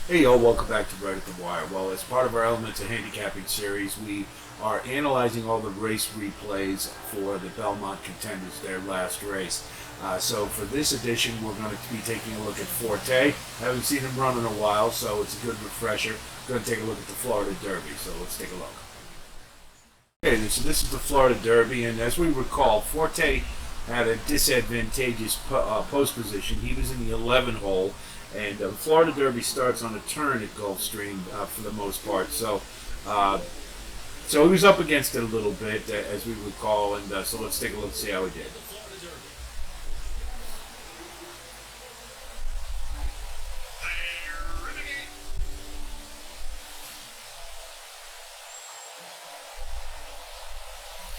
Hey y'all, welcome back to Right at the Wire. Well, as part of our Elements of Handicapping series, we are analyzing all the race replays for the Belmont contenders, their last race. So for this edition, we're going to be taking a look at Forte. I haven't seen him run in a while, so it's a good refresher. We're going to take a look at the Florida Derby, so let's take a look. Okay, so this is the Florida Derby, and as we recall, Forte had a disadvantageous post position. He was in the 11 hole, and the Florida Derby starts on a turn at Gulfstream for the most part. So he was up against it a little bit, as we recall, and so let's take a look and see how he did.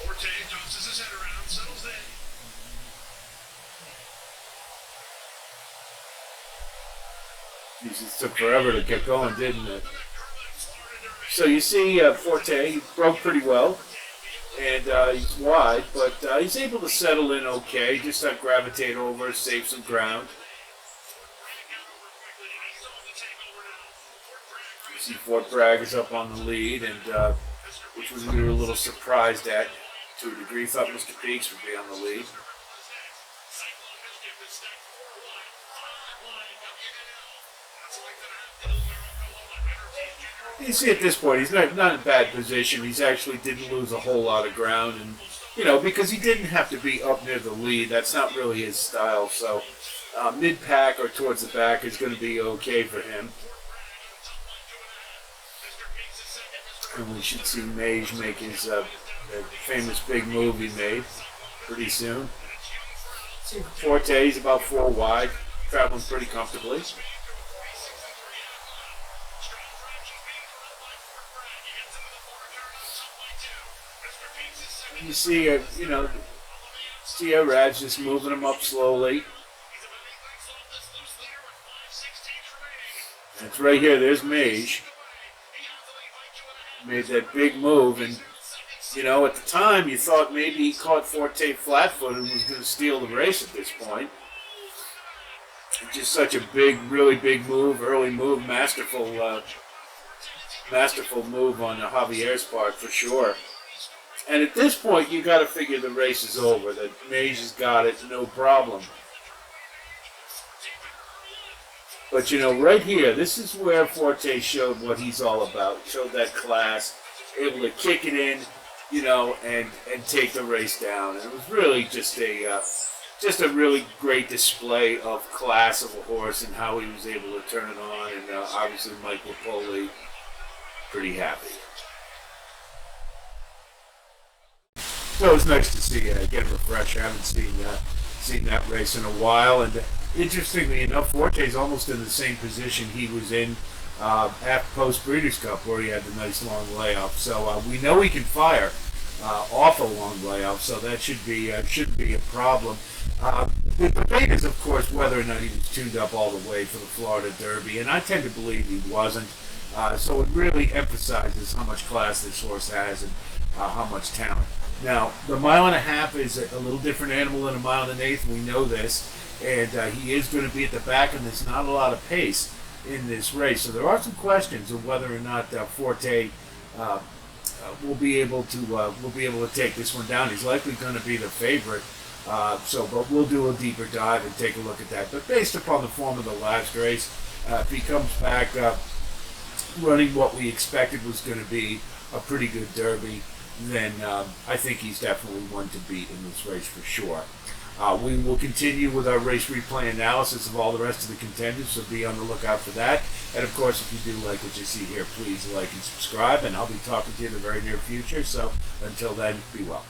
Forte tosses his head around, settles in. Jesus, took forever to get going, didn't it? So you see Forte, he broke pretty well, and he's wide, but he's able to settle in okay, just gravitate over, save some ground. You see Fort Bragg is up on the lead, and which we were a little surprised at to a degree. Thought Mr. Peaks would be on the lead. You see at this point, he's not in a bad position. He's actually didn't lose a whole lot of ground, and because he didn't have to be up near the lead. That's not really his style. So mid-pack or towards the back is going to be okay for him. And we should see Mage make his famous big move he made pretty soon. Forte, he's about 4 wide, traveling pretty comfortably. You see, see how Rad's just moving him up slowly. And it's right here, there's Mage. Made that big move, and at the time you thought maybe he caught Forte flat-footed and was going to steal the race at this point. Just such a really big move, early move, masterful move on Javier's part for sure. And at this point, you got to figure the race is over. That Mage has got it, no problem. But right here, this is where Forte showed what he's all about. Showed that class, able to kick it in, and take the race down. And it was really just a really great display of class of a horse and how he was able to turn it on. And obviously, Mike Napoli pretty happy. So it was nice to see get a refresher. I haven't seen that race in a while, and interestingly enough, Forte's almost in the same position he was in at Post Breeders' Cup, where he had the nice long layoff. So we know he can fire off a long layoff, so that shouldn't be a problem. The debate is, of course, whether or not he was tuned up all the way for the Florida Derby, and I tend to believe he wasn't. So it really emphasizes how much class this horse has and how much talent. Now, the 1.5 miles is a little different animal than a 1.1 miles. We know this, and he is going to be at the back, and there's not a lot of pace in this race. So there are some questions of whether or not Forte will be able to take this one down. He's likely going to be the favorite. But we'll do a deeper dive and take a look at that. But based upon the form of the last race, if he comes back running what we expected was going to be a pretty good Derby, then I think he's definitely one to beat in this race for sure. We will continue with our race replay analysis of all the rest of the contenders, so be on the lookout for that. And of course, if you do like what you see here, please like and subscribe, and I'll be talking to you in the very near future. So until then, be well.